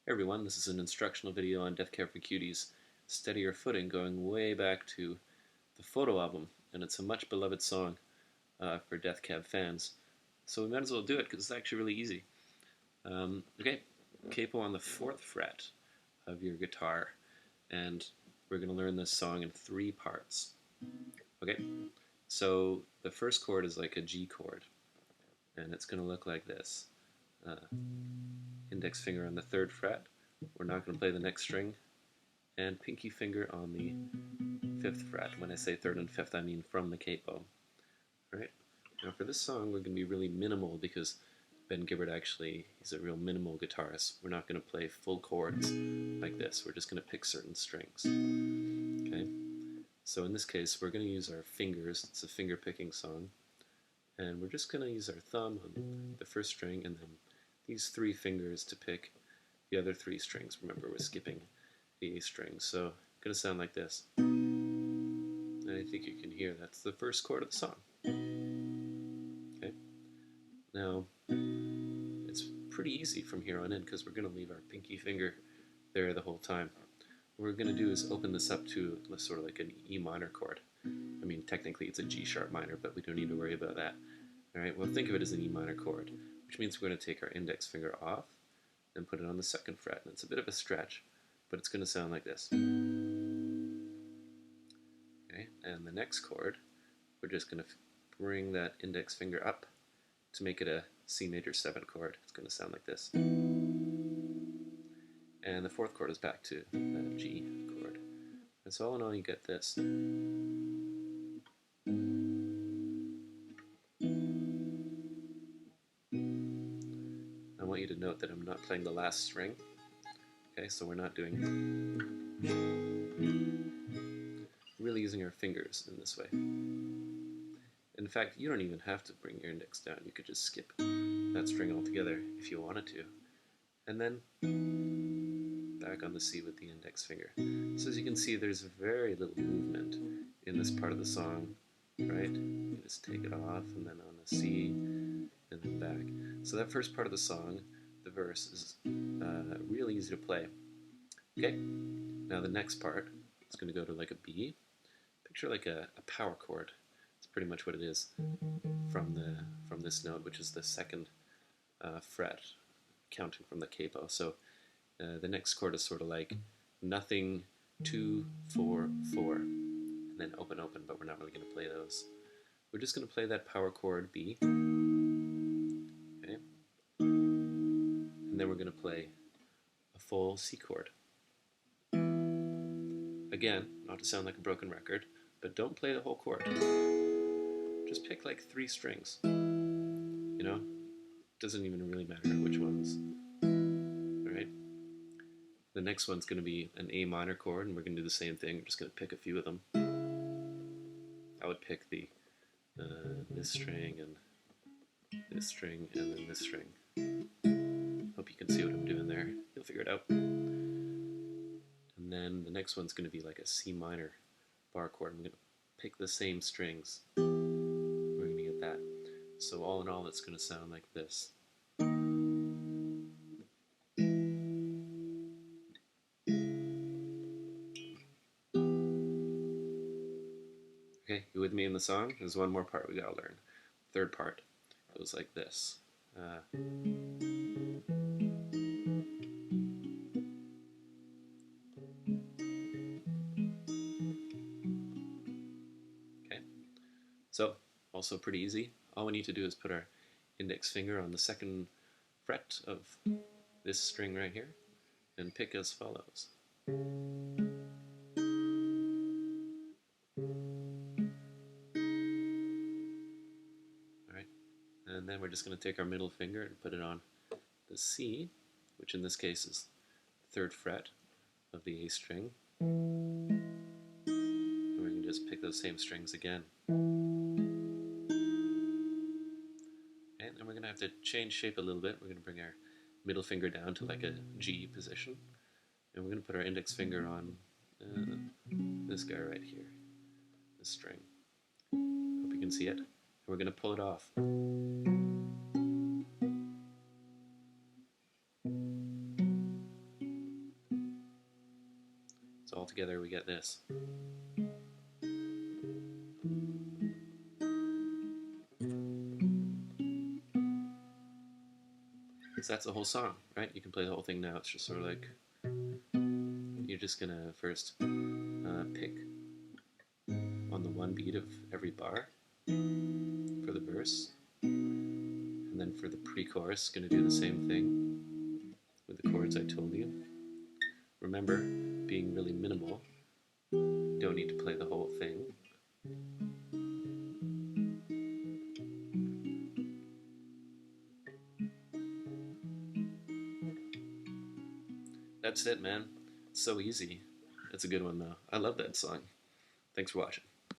Hey everyone, this is an instructional video on Death Cab for Cutie's Steadier footing going way back to the photo album, and it's a much beloved song for Death Cab fans. So we might as well do it because it's actually really easy. Okay, Capo on the 4th fret of your guitar, and we're going to learn this song in 3 parts. Okay, so the first chord is like a G chord, and it's going to look like this. Index finger on the 3rd fret. We're not going to play the next string, and pinky finger on the 5th fret. When I say 3rd and 5th, I mean from the capo. Alright, now for this song we're going to be really minimal because Ben Gibbard he's a real minimal guitarist. We're not going to play full chords like this, we're just going to pick certain strings. Okay, so in this case we're going to use our fingers. It's a finger picking song, and we're just going to use our thumb on the first string and then these 3 fingers to pick the other 3 strings. Remember, we're skipping the A string, so it's going to sound like this. And I think you can hear that's the first chord of the song. Okay, now it's pretty easy from here on in because we're going to leave our pinky finger there the whole time. What we're going to do is open this up to sort of like an E minor chord. I mean, technically it's a G sharp minor, but we don't need to worry about that. Alright, well, think of it as an E minor chord, which means we're going to take our index finger off and put it on the 2nd fret. And it's a bit of a stretch, but it's going to sound like this. Okay, and the next chord, we're just going to bring that index finger up to make it a C major 7 chord. It's going to sound like this. And the 4th chord is back to that G chord. And so all in all, you get this. I want you to note that I'm not playing the last string. Okay, so we're not doing, really using our fingers in this way. In fact, you don't even have to bring your index down. You could just skip that string altogether if you wanted to. And then back on the C with the index finger. So as you can see, there's very little movement in this part of the song, right? You just take it off and then on the C and then back. So that first part of the song, the verse, is really easy to play. Okay, now the next part is going to go to like a B. Picture like a power chord. It's pretty much what it is from this note, which is the 2nd fret, counting from the capo. So the next chord is sort of like nothing, 2, 4, 4, and then open, open, but we're not really going to play those. We're just going to play that power chord B, okay, and then we're going to play a full C chord. Again, not to sound like a broken record, but don't play the whole chord. Just pick like 3 strings. You know, doesn't even really matter which ones. Alright? The next one's going to be an A minor chord, and we're going to do the same thing. We're just going to pick a few of them. I would pick the this string and this string and then this string. Hope you can see what I'm doing there. You'll figure it out. And then the next one's going to be like a C minor bar chord. I'm going to pick the same strings. We're going to get that. So all in all, it's going to sound like this. Okay, you with me in the song? There's one more part we gotta learn. 3rd part goes like this. Okay, so also pretty easy. All we need to do is put our index finger on the 2nd fret of this string right here and pick as follows. Alright, and then we're just going to take our middle finger and put it on the C, which in this case is the 3rd fret of the A string. And we can just pick those same strings again. And then we're going to have to change shape a little bit. We're going to bring our middle finger down to like a G position. And we're going to put our index finger on this guy right here, this string. Hope you can see it. And we're going to pull it off. all together we get this. So that's the whole song, right? You can play the whole thing now. It's just sort of like you're just gonna first pick on the one beat of every bar for the verse, and then for the pre-chorus, gonna do the same thing with the chords I told you. Remember, being really minimal. You don't need to play the whole thing. That's it, man. It's so easy. It's a good one, though. I love that song. Thanks for watching.